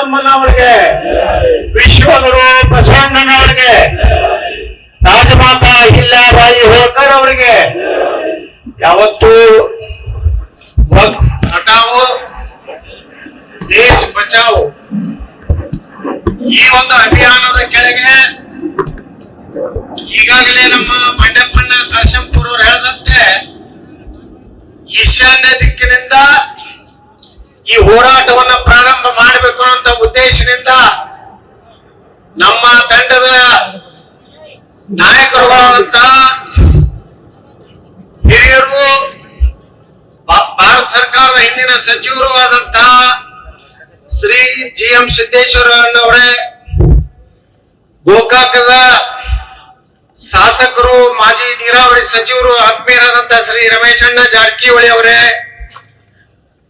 ಚೆನ್ನಮ್ಮನವರಿಗೆ, ವಿಶ್ವಗುರು ಬಸವಣ್ಣನವರಿಗೆ, ರಾಜಮಾತಾ ಅಹಿಲ್ಯಾಬಾಯಿ ಹೋಳ್ಕರ್ ಅವರಿಗೆ ಯಾವತ್ತೂ ಹಟಾವೋ ದೇಶ ಬಚಾವೋ ಈ ಒಂದು ಅಭಿಯಾನದ ಕೆಳಗೆ ಈಗಾಗಲೇ ನಮ್ಮ ಬಂಡೆಪ್ಪಣ್ಣ ಕಾಶಂಪುರ್ ಅವರು ಹೇಳಿದಂತೆ ಈಶಾನ್ಯ ದಿಕ್ಕಿನಿಂದ ಈ ಹೋರಾಟವನ್ನ ಪ್ರಾರಂಭ ಮಾಡಬೇಕು ಅಂತ ಉದ್ದೇಶದಿಂದ ನಮ್ಮ ತಂಡದ ನಾಯಕರುಗಳಾದಂತ ಹಿರಿಯರು, ಭಾರತ ಸರ್ಕಾರದ ಹಿಂದಿನ ಸಚಿವರು ಆದಂತ ಶ್ರೀ GM ಸಿದ್ದೇಶ್ವರಣ್ಣವರೇ, ಗೋಕಾಕದ ಶಾಸಕರು, ಮಾಜಿ ನೀರಾವರಿ ಸಚಿವರು ಆತ್ಮೀಯರಾದಂತ ಶ್ರೀ ರಮೇಶಣ್ಣ ಜಾರಕಿಹೊಳಿ ಅವರೇ,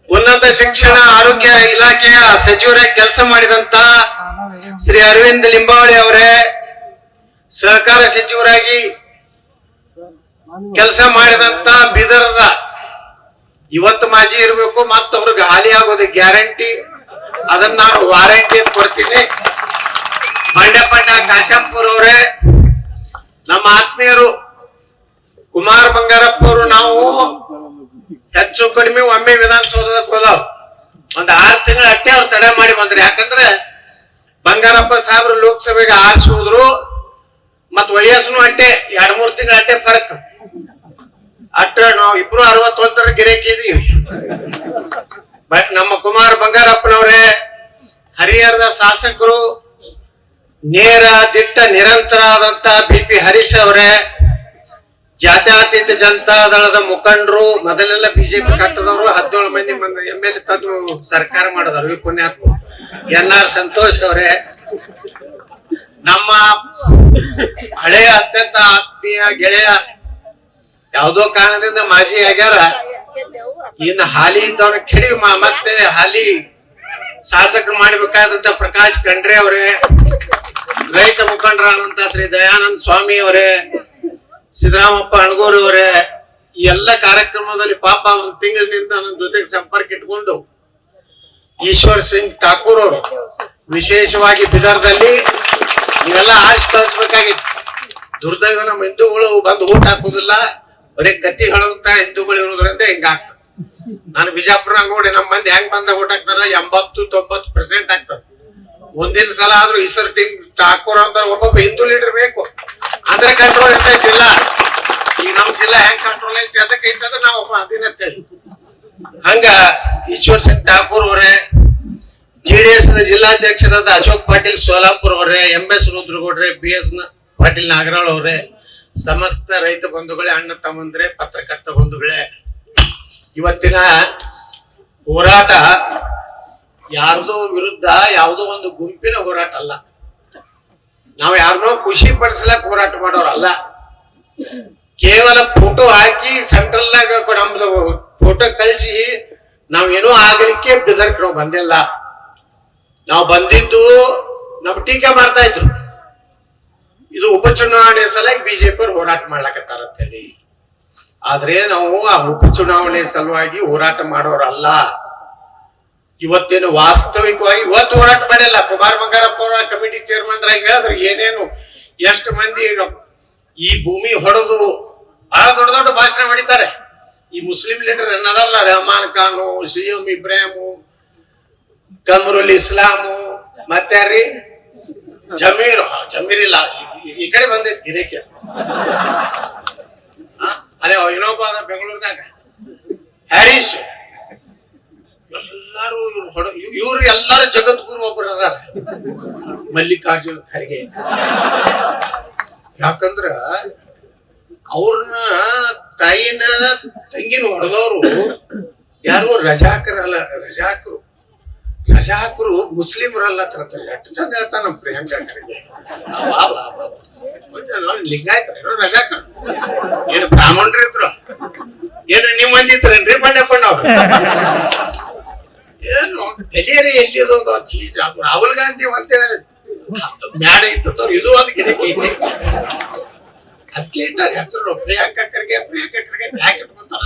ಉನ್ನತ ಶಿಕ್ಷಣ ಆರೋಗ್ಯ ಇಲಾಖೆಯ ಸಚಿವರೇ ಕೆಲಸ ಮಾಡಿದಂತ ಶ್ರೀ ಅರವಿಂದ್ ಲಿಂಬಾವಳಿ ಅವರೇ, ಸಹಕಾರ ಸಚಿವರಾಗಿ ಕೆಲಸ ಮಾಡಿದಂತ ಬೀದರದ ಇವತ್ತು ಮಾಜಿ ಇರಬೇಕು, ಮತ್ತು ಅವ್ರಿಗೆ ಹಾಲಿ ಆಗೋದು ಗ್ಯಾರಂಟಿ, ಅದನ್ನ ನಾನು ವಾರಂಟಿ ಅಂತ ಕೊಡ್ತೀನಿ. ಬಂಡೆಪ್ಪಣ್ಣ ಕಾಶಂಪುರ್ ಅವರೇ, ನಮ್ಮ ಆತ್ಮೀಯರು ಕುಮಾರ್ ಬಂಗಾರಪ್ಪ ಅವರು, ನಾವು ಹೆಚ್ಚು ಕಡಿಮೆ ಒಮ್ಮೆ ವಿಧಾನಸೌಧಕ್ಕೆ ಹೋದವ್, ಒಂದ್ 6 ತಿಂಗಳ ಅಟ್ಟೆ ಅವ್ರು ತಡೆ ಮಾಡಿ ಬಂದ್ರಿ. ಯಾಕಂದ್ರೆ ಬಂಗಾರಪ್ಪ ಸಾಹೇಬ್ರು ಲೋಕಸಭೆಗೆ ಆರಿಸುವುದ್ರು, ಮತ್ ವಯಸ್ಸನು ಅಟ್ಟೆ 2-3 ತಿಂಗಳ ಅಟ್ಟೆ ಫರಕ್ ಅಟ್ಟ. ನಾವು ಇಬ್ರು 61ರ ಗಿರೇಕಿ ಇದೀವಿ. ನಮ್ಮ ಕುಮಾರ್ ಬಂಗಾರಪ್ಪನವರೇ, ಹರಿಹರದ ಶಾಸಕರು, ನೇರ ದಿಟ್ಟ ನಿರಂತರ ಆದಂತ BP ಹರೀಶ್ ಅವರೇ, ಜಾತ್ಯತೀತ ಜನತಾ ದಳದ ಮುಖಂಡರು, ಮೊದಲೆಲ್ಲ ಬಿಜೆಪಿ ಕಟ್ಟದವರು 17 ಮಂದಿ MLA ತಂದು ಸರ್ಕಾರ ಮಾಡಿದವರು, ಪುಣ್ಯಾತ್ಮ NR ಸಂತೋಷ್ ಅವರೇ, ನಮ್ಮ ಹಳೆಯ ಅತ್ಯಂತ ಆತ್ಮೀಯ ಗೆಳೆಯ, ಯಾವುದೋ ಕಾರಣದಿಂದ ಮಾಜಿ ಆಗ್ಯಾರ, ಇನ್ನು ಹಾಲಿ ಇದ್ದವನ್ನ ಕೆಡಿ ಮತ್ತೆ ಹಾಲಿ ಶಾಸಕರು ಮಾಡಬೇಕಾದಂತ ಪ್ರಕಾಶ್ ಖಂಡ್ರೆ ಅವರೇ, ರೈತ ಮುಖಂಡರಾದಂತ ಶ್ರೀ ದಯಾನಂದ ಸ್ವಾಮಿ ಅವರೇ, ಸಿದ್ದರಾಮಪ್ಪ ಅಣಗೂರು ಅವರೇ, ಈ ಎಲ್ಲ ಕಾರ್ಯಕ್ರಮದಲ್ಲಿ ಪಾಪ 1 ತಿಂಗಳಿನಿಂದ ನನ್ನ ಜೊತೆಗೆ ಸಂಪರ್ಕ ಇಟ್ಕೊಂಡು ಈಶ್ವರ್ ಸಿಂಗ್ ಠಾಕೂರ್ ಅವರು ವಿಶೇಷವಾಗಿ ಬಿದರ್ದಲ್ಲಿ ನೀವೆಲ್ಲ ಆರಿಸಿ ಕಳಿಸ್ಬೇಕಾಗಿತ್ತು. ದುರ್ದೈವ ನಮ್ಮ ಹಿಂದೂಗಳು ಬಂದು ಓಟ್ ಹಾಕುದಿಲ್ಲ, ಬರೀ ಕತ್ತಿ ಹೇಳುವಂತ ಹಿಂದೂಗಳು ಇರೋದ್ರಿಂದ ಹಿಂಗಾಗ್ತದೆ. ನಾನು ಬಿಜಾಪುರ ನೋಡಿ ನಮ್ಮ ಮಂದಿ ಹೆಂಗ್ ಬಂದ ಓಟ್ ಹಾಕ್ತಾರ, 80-90% ಆಗ್ತದೆ. ಮುಂದಿನ ಸಲ ಆದ್ರೂ ಈಶ್ವರ್ ಸಿಂಗ್ ಠಾಕೂರ್ ಅಂತ ಒಬ್ಬೊಬ್ಬ ಹಿಂದೂ ಲೀಡರ್ ಬೇಕು, ಅಂದ್ರೆ ಕಂಟ್ರೋಲ್ ಇರ್ತೈತಿ ಜಿಲ್ಲಾ. ಈಗ ನಮ್ ಜಿಲ್ಲಾ ಹೆಂಗ್ ಕಂಟ್ರೋಲ್ ಐತಿ ಅದಕ್ಕೆ ಐತಂದ್ರೆ ನಾವು ಒಬ್ಬ ಅಧೀನತೆ. ಹಂಗ ಈಶ್ವರ್ ಸಿಂಗ್ ಠಾಕೂರ್ ಅವರೇ, JDS ಜಿಲ್ಲಾಧ್ಯಕ್ಷರಾದ ಅಶೋಕ್ ಪಾಟೀಲ್ ಸೋಲಾಪುರ್ ಅವರೇ, MS ರುದ್ರಗೌಡ್ರೆ, BS ಪಾಟೀಲ್ ನಾಗರಾಳ್ ಅವರೇ, ಸಮಸ್ತ ರೈತ ಬಂಧುಗಳೇ, ಅಣ್ಣ ತಮ್ಮಂದ್ರೆ, ಪತ್ರಕರ್ತ ಬಂಧುಗಳೇ, ಇವತ್ತಿನ ಹೋರಾಟ ಯಾರ್ದೋ ವಿರುದ್ಧ ಯಾವುದೋ ಒಂದು ಗುಂಪಿನ ಹೋರಾಟ ಅಲ್ಲ. ನಾವು ಯಾರನ್ನೋ ಖುಷಿ ಪಡಿಸ್ಲಕ್ ಹೋರಾಟ ಮಾಡೋರಲ್ಲ. ಕೇವಲ ಫೋಟೋ ಹಾಕಿ ಸೆಂಟ್ರಲ್ ನಮ್ದು ಫೋಟೋ ಕಳಿಸಿ ನಾವೇನೋ ಆಗಲಿಕ್ಕೆ ಬಿದರ್ಕ್ ನಾವು ಬಂದಿಲ್ಲ. ನಾವು ಬಂದಿದ್ದು ನಾವು ಟೀಕೆ ಮಾಡ್ತಾ ಇದ್ರು, ಇದು ಉಪಚುನಾವಣೆ ಸಲುವಾಗಿ ಬಿಜೆಪಿ ಹೋರಾಟ ಮಾಡ್ಲಕತ್ತಾರ ಅಂತ ಹೇಳಿ. ಆದ್ರೆ ನಾವು ಆ ಉಪಚುನಾವಣೆ ಸಲುವಾಗಿ ಹೋರಾಟ ಮಾಡೋರಲ್ಲ. ಇವತ್ತೇನು ವಾಸ್ತವಿಕವಾಗಿ ಇವತ್ತು ಹೋರಾಟ ಮಾಡಿಲ್ಲ. ಕುಮಾರ್ ಬಂಗಾರಪ್ಪ ಅವರ ಕಮಿಟಿ ಚೇರ್ಮನ್ ಆಗಿ ಹೇಳಿದ್ರು, ಏನೇನು ಎಷ್ಟು ಮಂದಿ ಈ ಭೂಮಿ ಹೊಡೆದು ಬಹಳ ದೊಡ್ಡ ದೊಡ್ಡ ಭಾಷಣ ಮಾಡಿದ್ದಾರೆ. ಈ ಮುಸ್ಲಿಂ ಲೀಡರ್ ಅನ್ನದಲ್ಲ, ರೆಹಮಾನ್ ಖಾನು, CM ಇಬ್ರಾಹಿಮು, ಕಮರುಲ್ ಇಸ್ಲಾಮು, ಮತ್ತಾರ್ರಿ ಜಮೀರ್ ಇಲ್ಲ, ಈ ಕಡೆ ಬಂದೈತಿ ಗಿರೇಕಿ. ಅದೇ ಇನ್ನೊಬ್ಬ ಬೆಂಗಳೂರಿನಾಗ ಹ್ಯಾರಿಸ್, ಎಲ್ಲಾರು ಇವ್ರು ಎಲ್ಲಾರು ಜಗದ್ಗುರು ಒಬ್ಬರು ಅದಾರ, ಮಲ್ಲಿಕಾರ್ಜುನ್ ಖರ್ಗೆ. ಯಾಕಂದ್ರ ಅವ್ರನ್ನ ತಾಯಿನ ತಂಗಿನ ಹೊಡೆದವರು ಯಾರು ರಜಾಕರಲ್ಲ, ರಜಾಕರು ಮುಸ್ಲಿಮರಲ್ಲ ತರ್ತಾರೆ. ಎಷ್ಟು ಚಂದ ಹೇಳ್ತಾನ ನಮ್ಮ ಪ್ರಿಯಾಂಕಾ ಖರ್ಗೆ. ಲಿಂಗಾಯ್ತಾರ ರಜಾಕರ್, ಏನು ಬ್ರಾಹ್ಮಣರು ಇದ್ರು, ಏನು ನಿಮ್ ಮಂದಿ ಇದ್ರೇನ್ರಿ ಬಂಡೆಪ್ಪಣ್ಣ ಅವ್ರು? ಏನು ತಲೆಯರಿ ಎಲ್ಲಿದೋ ಚೀಜ್. ರಾಹುಲ್ ಗಾಂಧಿ ಒಂದೇ ಮ್ಯಾಡ ಇದ್ದವ್ರು, ಇದು ಒಂದು ಗಿರಕಿ ಐತಿ. ಅದಕ್ಕೆ ಇಟ್ಟಾರೆ ಹೆಸರು ಪ್ರಿಯಾಂಕಾ ಖರ್ಗೆ. ಪ್ರಿಯಾಂಕಾ ಖರ್ಗೆ ಯಾಕೆ ಇಟ್ಕೊಂತಾರ?